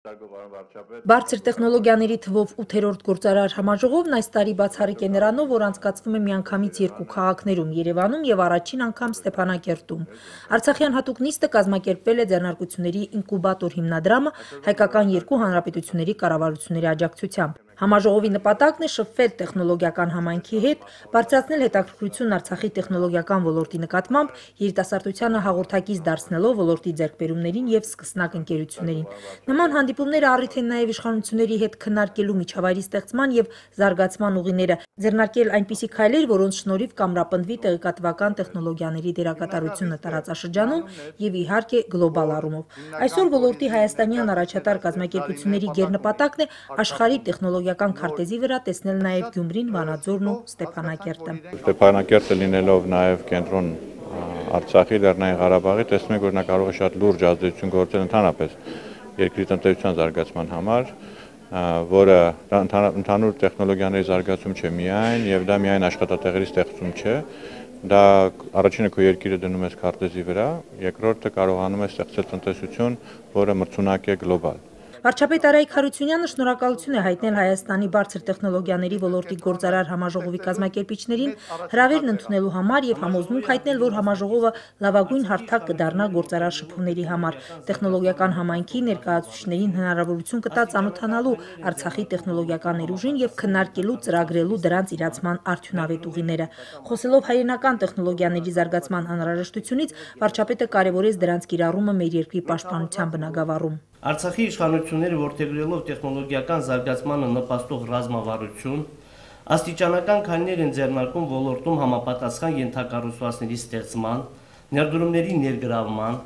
Բարձր տեխնոլոգիաների թվով 8-րդ գործարար համաժողովն այս տարի բացառիկ է նրանով, որ անցկացվում է միանգամից երկու քաղաքներում՝ Երևանում եւ առաջին անգամ Ստեփանակերտում։ Արցախյան հատուկ նիստը կազմակերպվել է ձեռնարկությունների ինկուբատոր հիմնադրամը հայկական երկու հանրապետությունների կառավարությունների աջակցությամբ։ Համաժողովի նպատակն է շփվել տեխնոլոգիական համայնքի հետ, բարձրացնել հետաքրքրությունն Արցախի տեխնոլոգիական ոլորտի նկատմամբ, երիտասարդությանը հաղորդակից դարձնելով ոլորտի ձեռքբերումներին եւ սկսնակ ընկերություններին։ Նման հանդիպումները առիթ են նաեւ իշխանությունների հետ քննարկելու միջավայրի ստեղծման եւ զարգացման ուղիները, ձեռնարկել այնպիսի քայլեր, որոնց շնորհիվ կամրապնդվի տեղեկատվական տեխնոլոգիաների դերակատարությունը տարածաշրջանում եւ իհարկե գլոբալ առումով։ Այսօր ոլորտի հայաստանյան առաջատար կազմակերպությունների գերնպատակն է աշխարհի տեխնոլոգիական քարտեզի վրա տեսնել նաեւ Գյումրին, Վանաձորն ու Ստեփանակերտը։ Ստեփանակերտը լինելով նաեւ կենտրոն Արցախի, Լեռնային Ղարաբաղի, տեսնում եք, որ նա կարող է շատ լուրջ ազդեցություն գործել ընդհանրապես երկրի տնտեսության զարգացման համար, որը ընդհանուր տեխնոլոգիաների զարգացում չէ միայն, եւ դա միայն աշխատատեղերի ստեղծում չէ, դա առաջինը քո երկիրը դնում ես քարտեզի վրա, երկրորդը կարողանում է ստեղծել տնտեսություն, որը մրցունակ է գլոբալ։ Վարչապետ Արայիկ Հարությունյանը շնորհակալություն է հայտնել Հայաստանի բարձր տեխնոլոգիաների ոլորտի գործարար համաժողովի կազմակերպիչներին հրավերն ընդունելու համար եւ համոզմունք հայտնել, որ համաժողովը լավագույն հարթակ կդառնա գործարար շփումների համար, տեխնոլոգիական համայնքի ներկայացուցիչներին հնարավորություն կտա ծանոթանալու Արցախի տեխնոլոգիական ներուժին եւ քննարկելու ծրագրելու դրանց իրացման արդյունավետ ուղիները։ Խոսելով հայրենական տեխնոլոգիաների զարգացման անհրաժեշտությունից, վարչապետը կարևորեց դրանց կիրառումը մեր երկրի պաշտպանության բնագավառում։ Արցախի իշխանությունները որդեգրելով տեխնոլոգիական զարգացմանը նպաստող ռազմավարություն, աստիճանական քայլեր են ձեռնարկում ոլորտում համապատասխան ենթակառուցվածքների ստեղծման, ներդրումների ներգրավման,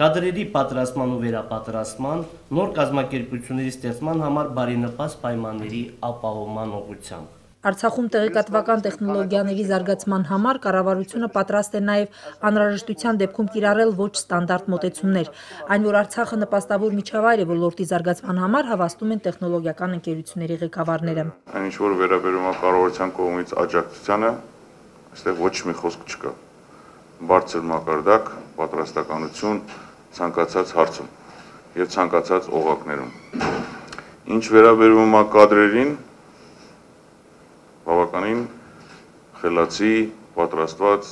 կադրերի պատրաստման ու վերապատրաստման, նոր կազմակերպությունների ստեղծման համար բարենպաստ պայմանների ապահովման ուղղությամբ։ Արցախում տեղեկատվական տեխնոլոգիաների զարգացման համար կառավարությունը պատրաստ է նաև անհրաժեշտության դեպքում կիրառել ոչ ստանդարտ մոտեցումներ։ Այն, որ Արցախը նպաստավոր միջավայր է ոլորտի զարգացման համար, հավաստում են տեխնոլոգիական ընկերությունների ղեկավարները։ Այն ինչ որ վերաբերում է կառավարության կողմից աջակցությանը, այստեղ ոչ մի խոսք չկա։ Բարձր մակարդակ, պատրաստականություն ցանկացած հարցում եւ ցանկացած օղակներում։ Ինչ վերաբերում է կադրերին, բավականին խելացի, պատրաստված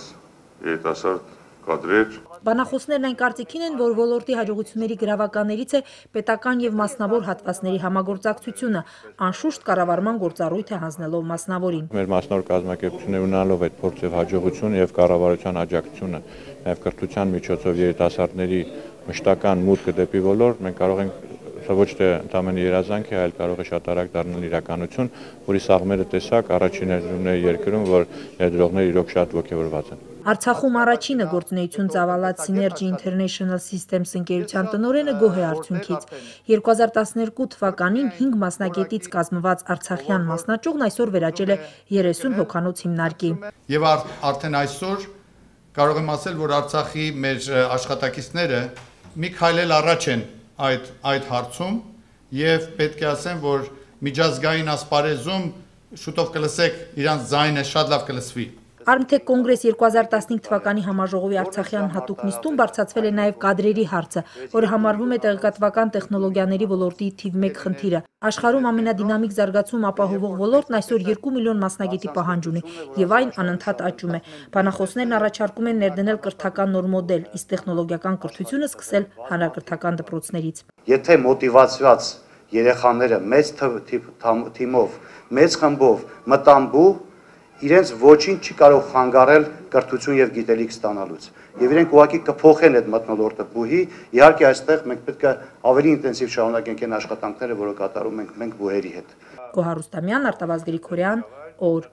երիտասարդ կադրեր։ Բանախոսներն այն կարծիքին են, որ ոլորտի հաջողությունների գրավականներից է պետական եւ մասնավոր հատվածների համագործակցությունը, անշուշտ կառավարման գործառույթը հանձնելով մասնավորին։ Մեր մասնավոր կազմակերպությունները ունենալով այդ փորձ եւ հաջողություն եւ կառավարության աջակցությունը, նաեւ կրթության միջոցով երիտասարդների մշտական մուտքը դեպի ոլորտ, մենք կարող ենք Սա ոչ թե ընդամենը երազանք է, այլ կարող է շատ արագ դառնալ իրականություն, որի սաղմերը տեսակ առաջին ներդրումների երկրում, որ ներդրողները իրոք շատ ոգևորված են։ Արցախում առաջինը գործունեություն ծավալած Synergy International Systems ընկերության տնօրենը գոհ է արդյունքից։ 2012 թվականին 5 մասնագետից կազմված արցախյան մասնաճյուղն այսօր վերաճել է 30 հոգանոց հիմնարկի։ Եվ արդեն այսօր կարող եմ ասել, որ Արցախի մեր աշխատակիցները մի քայլ առաջ են այդ հարցում եւ պետք է ասեմ, որ միջազգային ասպարեզում շուտով կլսեք իրանց ձայնը շատ լավ կլսվի։ Արմթեք կոնգրես 2015 թվականի համաժողովի Արցախյան հատուկ նիստում բարձրացվել է նաև կադրերի հարցը, որը համարվում է տեղեկատվական տեխնոլոգիաների ոլորտի թիվ 1 խնդիրը։ Աշխարհում ամենադինամիկ զարգացում ապահովող ոլորտն այսօր 2 միլիոն մասնագետի պահանջ ունի եւ այն անընդհատ աճում է։ Բանախոսներն առաջարկում են ներդնել կրթական նոր մոդել, իսկ տեխնոլոգիական կրթությունը սկսել հանրակրթական դպրոցներից։ Եթե մոտիվացված երեխաները մեծ թիմով, մեծ խմբով մտան իրենց ոչինչ չի կարող խանգարել կրթություն եւ գիտելիք ստանալուց։ Եվ իրենք ուղղակի կփոխեն այդ մթնոլորտը բուհի, իհարկե այստեղ մենք պետք է ավելի ինտենսիվ շարունակենք այն աշխատանքները, որը կատարում ենք մենք բուհերի հետ։ Գոհար Ռուստամյան, Արտավազդ Գրիգորյան, օր